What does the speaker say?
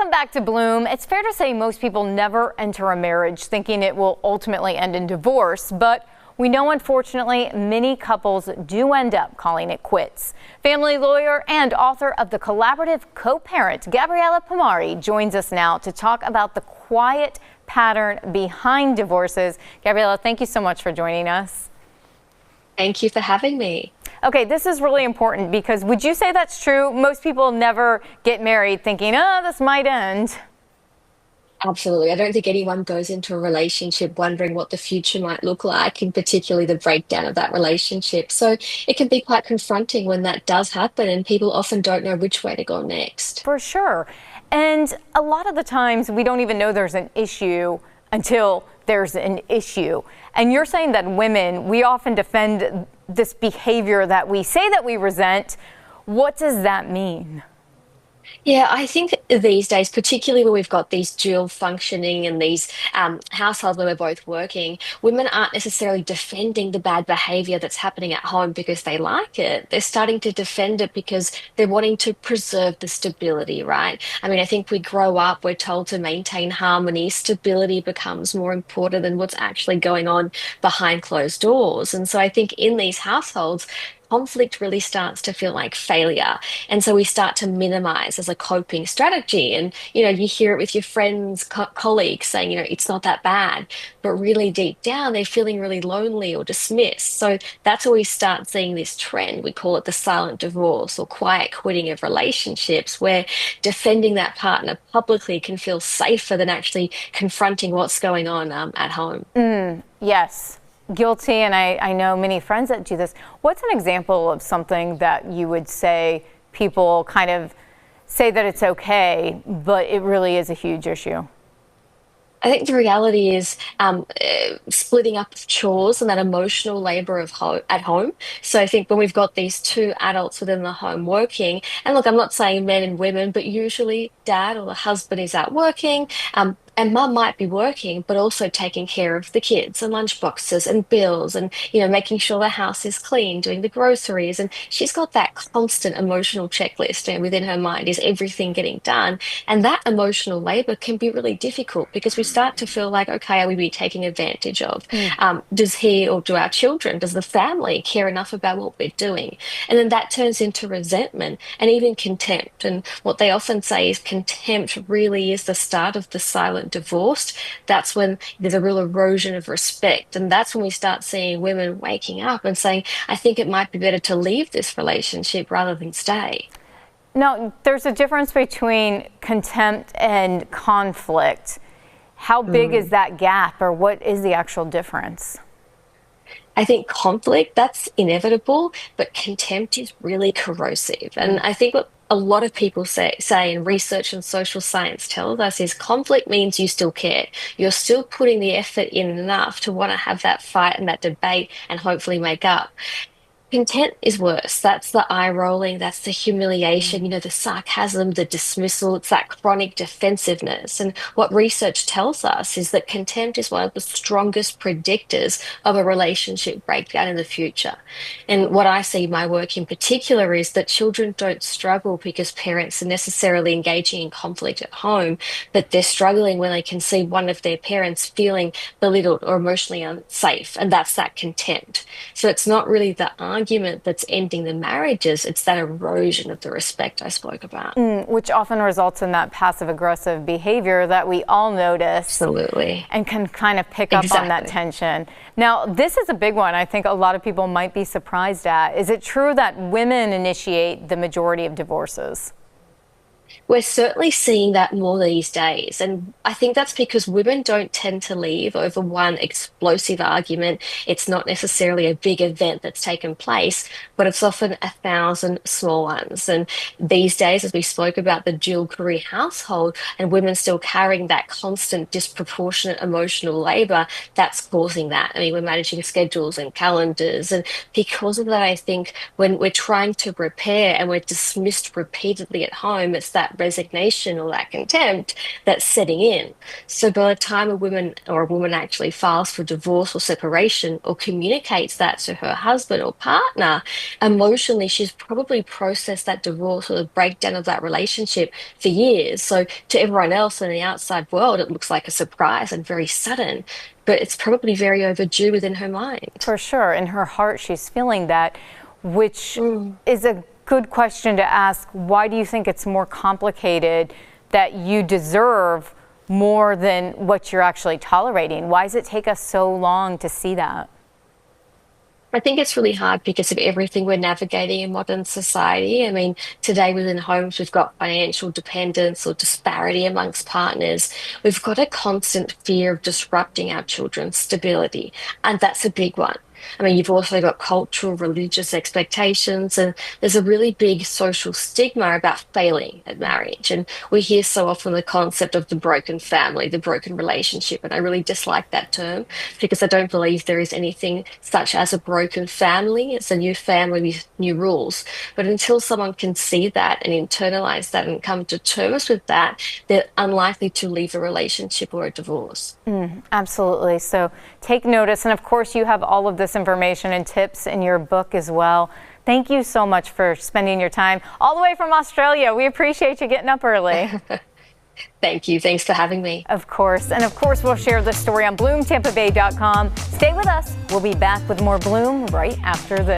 Welcome back to Bloom. It's fair to say most people never enter a marriage thinking it will ultimately end in divorce, but we know unfortunately many couples do end up calling it quits. Family lawyer and author of The Collaborative Co-Parent, Gabriella Pomare, joins us now to talk about the quiet pattern behind divorces. Gabriella, thank you so much for joining us. Thank you for having me. Okay, this is really important because would you say that's true? Most people never get married thinking, oh, this might end. Absolutely. I don't think anyone goes into a relationship wondering what the future might look like, and particularly the breakdown of that relationship. So it can be quite confronting when that does happen, and people often don't know which way to go next. For sure. And a lot of the times we don't even know there's an issue until there's an issue. And you're saying that women, we often defend this behavior that we say that we resent. What does that mean? Yeah, I think these days, particularly when we've got these dual functioning and these households where we're both working, women aren't necessarily defending the bad behavior that's happening at home because they like it. They're starting to defend it because they're wanting to preserve the stability, right? I mean, I think we grow up, we're told to maintain harmony. Stability becomes more important than what's actually going on behind closed doors. And so I think in these households, conflict really starts to feel like failure. And so we start to minimize as a coping strategy. And, you hear it with your friends, colleagues saying, it's not that bad. But really deep down, they're feeling really lonely or dismissed. So that's where we start seeing this trend. We call it the silent divorce or quiet quitting of relationships, where defending that partner publicly can feel safer than actually confronting what's going on at home. Yes. Guilty, and I know many friends that do this. What's an example of something that you would say people kind of say that it's okay, but it really is a huge issue? I think the reality is splitting up of chores and that emotional labor of at home. So I think when we've got these two adults within the home working, and look, I'm not saying men and women, but usually dad or the husband is out working. And mum might be working, but also taking care of the kids and lunch boxes and bills and, making sure the house is clean, doing the groceries. And she's got that constant emotional checklist within her mind, is everything getting done? And that emotional labor can be really difficult because we start to feel like, okay, are we being taken advantage of? Does he or do our children, does the family care enough about what we're doing? And then that turns into resentment and even contempt. And what they often say is contempt really is the start of the silent divorced. That's when there's a real erosion of respect. And that's when we start seeing women waking up and saying, I think it might be better to leave this relationship rather than stay. Now, there's a difference between contempt and conflict. How big is that gap, or what is the actual difference? I think conflict, that's inevitable, but contempt is really corrosive. And I think what a lot of people say in research and social science tells us is conflict means you still care. You're still putting the effort in enough to want to have that fight and that debate and hopefully make up. Content is worse. That's the eye rolling, that's the humiliation, the sarcasm, the dismissal. It's that chronic defensiveness. And what research tells us is that contempt is one of the strongest predictors of a relationship breakdown in the future. And what I see in my work in particular is that children don't struggle because parents are necessarily engaging in conflict at home, but they're struggling when they can see one of their parents feeling belittled or emotionally unsafe. And that's that contempt. So it's not really the argument that's ending the marriages, it's that erosion of the respect I spoke about. Which often results in that passive aggressive behavior that we all notice. Absolutely. And can kind of pick up on that tension. Now, this is a big one I think a lot of people might be surprised at. Is it true that women initiate the majority of divorces? We're certainly seeing that more these days. And I think that's because women don't tend to leave over one explosive argument. It's not necessarily a big event that's taken place, but it's often 1,000 small ones. And these days, as we spoke about the dual career household and women still carrying that constant disproportionate emotional labor, that's causing that. I mean, we're managing schedules and calendars. And because of that, I think when we're trying to repair and we're dismissed repeatedly at home, it's that resignation or that contempt that's setting in. So by the time a woman actually files for divorce or separation or communicates that to her husband or partner, emotionally she's probably processed that divorce or the breakdown of that relationship for years. So to everyone else in the outside world, it looks like a surprise and very sudden, but it's probably very overdue within her mind. For sure. In her heart, she's feeling that, which Mm. is a good question to ask. Why do you think it's more complicated, that you deserve more than what you're actually tolerating? Why does it take us so long to see that? I think it's really hard because of everything we're navigating in modern society. I mean, today within homes, we've got financial dependence or disparity amongst partners. We've got a constant fear of disrupting our children's stability, and that's a big one. I mean, you've also got cultural, religious expectations, and there's a really big social stigma about failing at marriage. And we hear so often the concept of the broken family, the broken relationship. And I really dislike that term because I don't believe there is anything such as a broken family. It's a new family with new rules. But until someone can see that and internalize that and come to terms with that, they're unlikely to leave a relationship or a divorce. Absolutely. So take notice. And of course, you have all of this information and tips in your book as well. Thank you so much for spending your time all the way from Australia. We appreciate you getting up early. Thank you. Thanks for having me. Of course. And of course, we'll share this story on BloomTampaBay.com. Stay with us. We'll be back with more Bloom right after this.